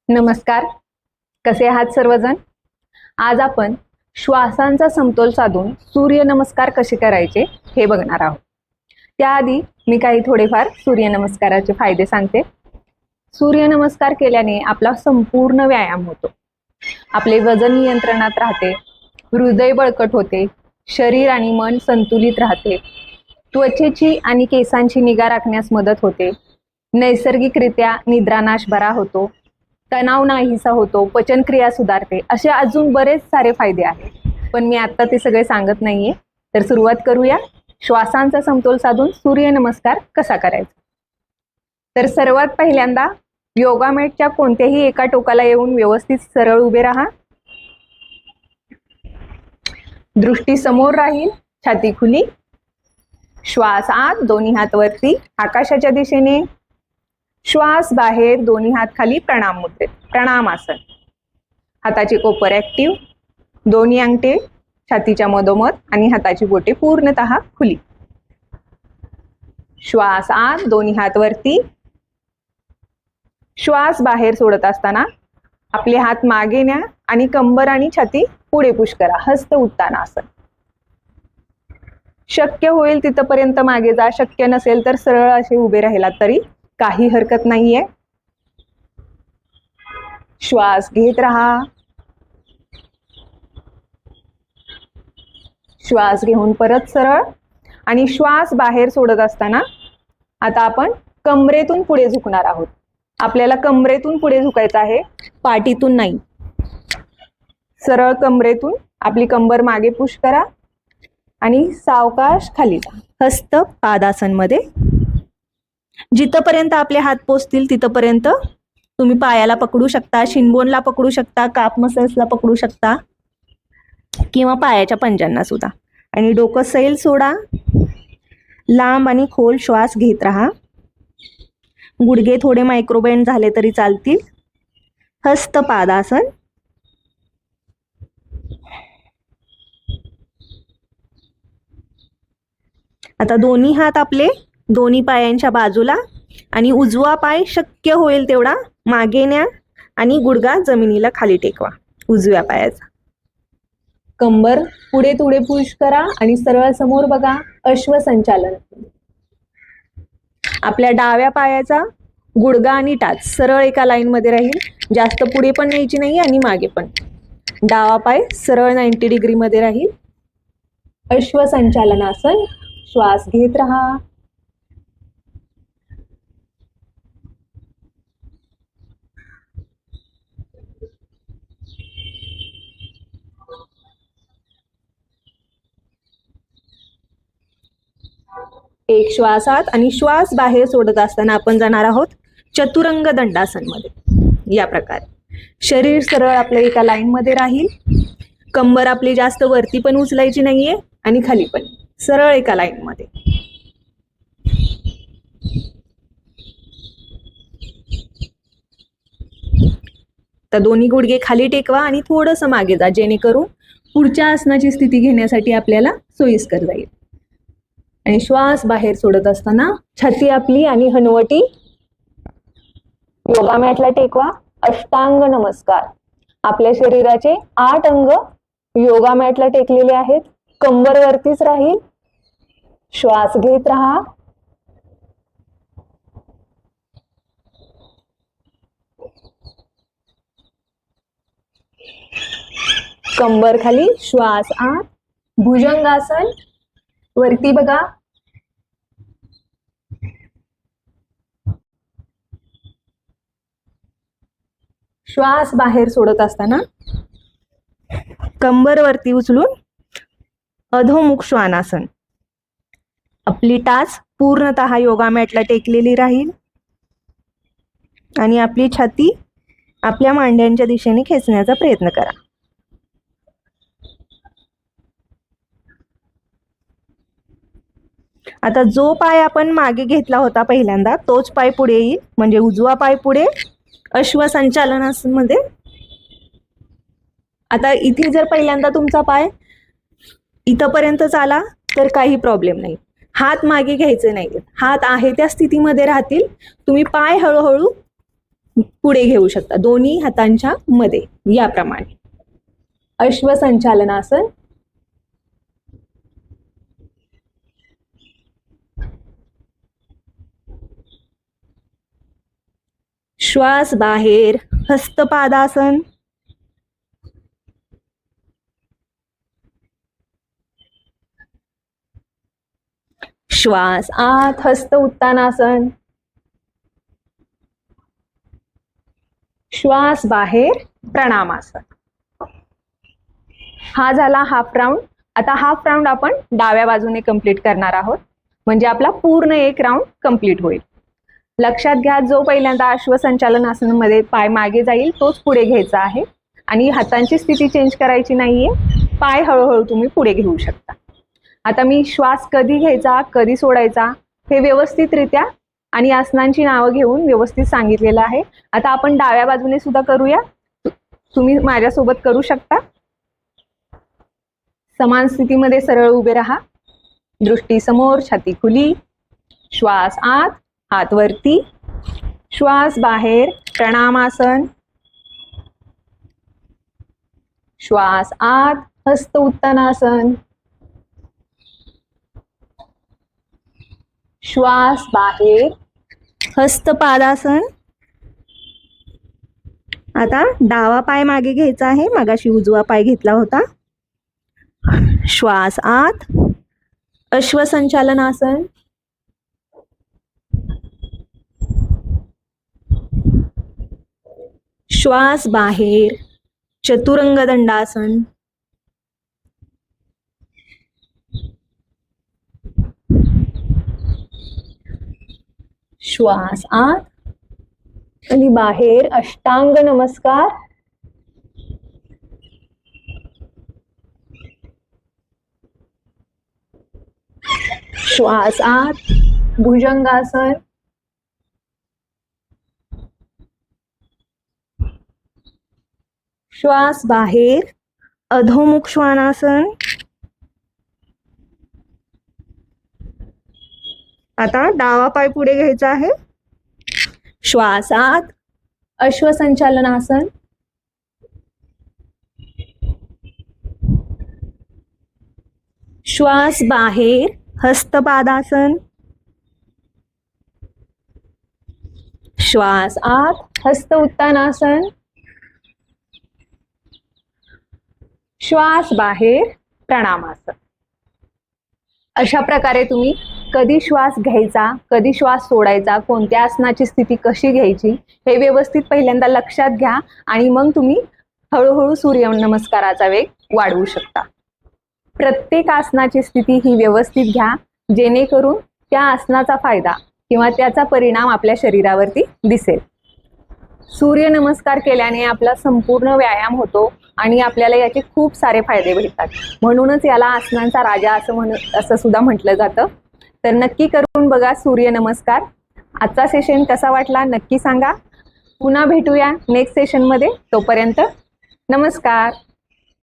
नमस्कार. कसे आहात सर्वजण? आज आपण श्वासांचा समतोल साधून सूर्यनमस्कार कसे करायचे हे बघणार आहोत. त्याआधी मी काही थोडेफार सूर्यनमस्काराचे फायदे सांगते. सूर्यनमस्कार केल्याने आपला संपूर्ण व्यायाम होतो. आपले वजन नियंत्रणात राहते, हृदय बळकट होते, शरीर आणि मन संतुलित राहते, त्वचेची आणि केसांची निगा राखण्यास मदत होते, नैसर्गिकरित्या निद्रानाश बरा होतो, तणाव नाहीसा होतो, पचनक्रिया सुधारते. असे अजून बरेच सारे फायदे आहेत, पण मी आता ते सगळे सांगत नाहीये. तर सुरुवात करूया श्वासांचा समतोल साधून सूर्यनमस्कार कसा करायचा. तर सर्वात पहिल्यांदा योगा मॅटच्या कोणत्याही एका टोकाला येऊन व्यवस्थित सरळ उभे राहा. दृष्टी समोर राहील, छाती खुली, श्वास आत, दोन्ही हात वरती आकाशाच्या दिशेने, श्वास बाहेर, दोन्ही हात खाली प्रणाम मुद्रेत, प्रणामासन. हाताचे कोपर ऍक्टिव्ह, दोन्ही अंगठे छातीच्या मधोमध आणि हाताची बोटे पूर्णतः खुली. श्वास आत, दोन्ही हात वरती. श्वास बाहेर सोडत असताना आपले हात मागे न्या आणि कंबर आणि छाती पुढे पुश करा, हस्त उत्तानासन. शक्य होईल तिथपर्यंत मागे जा, शक्य नसेल तर सरळ असे उभे राहिलात तरी काही हरकत नाहीये. श्वास घेत राहा, श्वास घेऊन परत सरळ. आणि श्वास बाहेर सोडत असताना आता आपण कमरेतून पुढे झुकणार आहोत. आपल्याला कमरेतून पुढे झुकायचं आहे, पाठीतून नाही. सरळ कमरेतून आपली कंबर मागे पुश करा आणि सावकाश खाली जा, हस्त पादासन मध्ये. जिथपर्यंत आपले हात पोचतील तिथपर्यंत तुम्ही पायाला पकडू शकता, शिनबोनला पकडू शकता, काप मसल्सला पकडू शकता किंवा पायाच्या पंजांना सुद्धा. आणि डोकं सैल सोडा, लांब आणि खोल श्वास घेत राहा. गुडघे थोडे मायक्रोबेंड झाले तरी चालतील. हस्त पादासन. आता दोन्ही हात आपले दोन्ही पायांच्या बाजूला आणि उजवा पाय शक्य होईल तेवढा मागे न्या आणि गुडघा जमिनीला खाली टेकवा उजव्या पायाचा. कंबर पुढे थोडे पुश करा आणि सरळ समोर बघा, अश्वसंचालन. आपल्या डाव्या पायाचा गुडघा आणि टाच सरळ एका लाईन मध्ये राहील, जास्त पुढे पण न्यायची नाही आणि मागे पण. डावा पाय सरळ 90 डिग्री मध्ये राहील. अश्वसंचालनासन. श्वास घेत राहा, एक श्वास आत आणि श्वास बाहेर सोडत असताना आपण जाणार आहोत चतुरंग दंडासन मध्ये. या प्रकारे शरीर सरळ आपल्या एका लाईन मध्ये राहील. कंबर आपली जास्त वरती पण उचलायची नाहीये आणि खाली पण, सरळ एका लाईन मध्ये. तर दोन्ही गुडघे खाली टेकवा आणि थोडंसं मागे जा, जेणेकरून पुढच्या आसनाची स्थिती घेण्यासाठी आपल्याला सोयीस्कर जाईल. आणि श्वास बाहेर सोडत असताना छाती आपली आणि हनुवटी योगा मॅटला टेकवा. अष्टांग नमस्कार. आपल्या शरीराचे 8 अंग योगा मॅटला टेकलेले आहेत. कंबर वरतीच राहील. श्वास घेत राहा, कंबर खाली, श्वास आत. भुजंगासन. वरती बघा, श्वास बाहेर सोडत असताना कंबर वरती उचलून अधोमुख श्वानासन. आपली टाच पूर्णतः योगा मॅटला टेकलेली राहील आणि आपली छाती आपल्या मांड्यांच्या दिशेने खेचण्याचा प्रयत्न करा. आता जो पाय आपण मागे घेतला होता पहिल्यांदा तोच पाय पुढे येईल, म्हणजे उजवा पाय पुढे अश्वसंचालनामध्ये. आता इथे जर पहिल्यांदा तुमचा पाय इथपर्यंत आला तर काही प्रॉब्लेम नाही, हात मागे घ्यायचे नाही, हात आहे त्या स्थितीमध्ये राहतील. तुम्ही पाय हळूहळू पुढे घेऊ शकता दोन्ही हातांच्या मध्ये याप्रमाणे. अश्वसंचालनासन. श्वास बाहेर हस्तपादासन. श्वास आत हस्त उत्तानासन. श्वास बाहेर प्रणामासन. हा झाला हाफ राऊंड. आता हाफ राऊंड आपण डाव्या बाजूने कंप्लीट करणार आहोत, म्हणजे आपला पूर्ण एक राऊंड कंप्लीट होईल. लक्षात घ्या, जो पहिल्यांदा अश्वसंचालन आसनामध्ये पाय मागे जाईल तोच पुढे घ्यायचा आहे आणि हातांची स्थिती चेंज करायची नाहीये. पाय हळूहळू तुम्ही पुढे घेऊ शकता. आता मी श्वास कधी घ्यायचा कधी सोडायचा हे व्यवस्थितरित्या आणि आसनांची नावं घेऊन व्यवस्थित सांगितलेलं आहे. आता आपण डाव्या बाजूने सुद्धा करूया. तुम्ही माझ्यासोबत करू शकता. समान स्थितीमध्ये सरळ उभे राहा. दृष्टी समोर, छाती खुली. श्वास आत, हात वरती. श्वास बाहेर प्रणामासन. श्वास आत हस्त उत्तानासन. श्वास बाहेर हस्तपादासन. आता डावा पाय मागे घ्यायचा आहे, मगाशी उजवा पाय घेतला होता. श्वास आत अश्वसंचालनासन. श्वास बाहेर चतुरंग दंडासन. श्वास आत आणि बाहेर अष्टांग नमस्कार. श्वास आत भुजंगासन. श्वास बाहेर अधोमुख श्वानासन. आता डावा पाय पुढे घ्यायचा आहे. श्वास आत अश्वसंचालनासन. श्वास बाहेर हस्तपादासन. श्वास आत हस्त उत्तानासन. श्वास बाहेर प्रणामासन. अशा प्रकारे तुम्ही कधी श्वास घ्यायचा कधी श्वास सोडायचा, कोणत्या आसनाची स्थिती कशी घ्यायची हे व्यवस्थित पहिल्यांदा लक्षात घ्या आणि मग तुम्ही हळूहळू सूर्यनमस्काराचा वेग वाढवू शकता. प्रत्येक आसनाची स्थिती ही व्यवस्थित घ्या, जेणेकरून त्या आसनाचा फायदा किंवा त्याचा परिणाम आपल्या शरीरावरती दिसेल. सूर्यनमस्कार केल्याने आपला संपूर्ण व्यायाम होतो आणि आपल्याला याचे खूप सारे फायदे भेटतात. म्हणूनच याला आसनांचा राजा असं सुद्धा म्हटलं जातं. तर नक्की करून बघा सूर्यनमस्कार. आजचा सेशन कसा वाटला नक्की सांगा. पुन्हा भेटूया नेक्स्ट सेशनमध्ये. तोपर्यंत नमस्कार.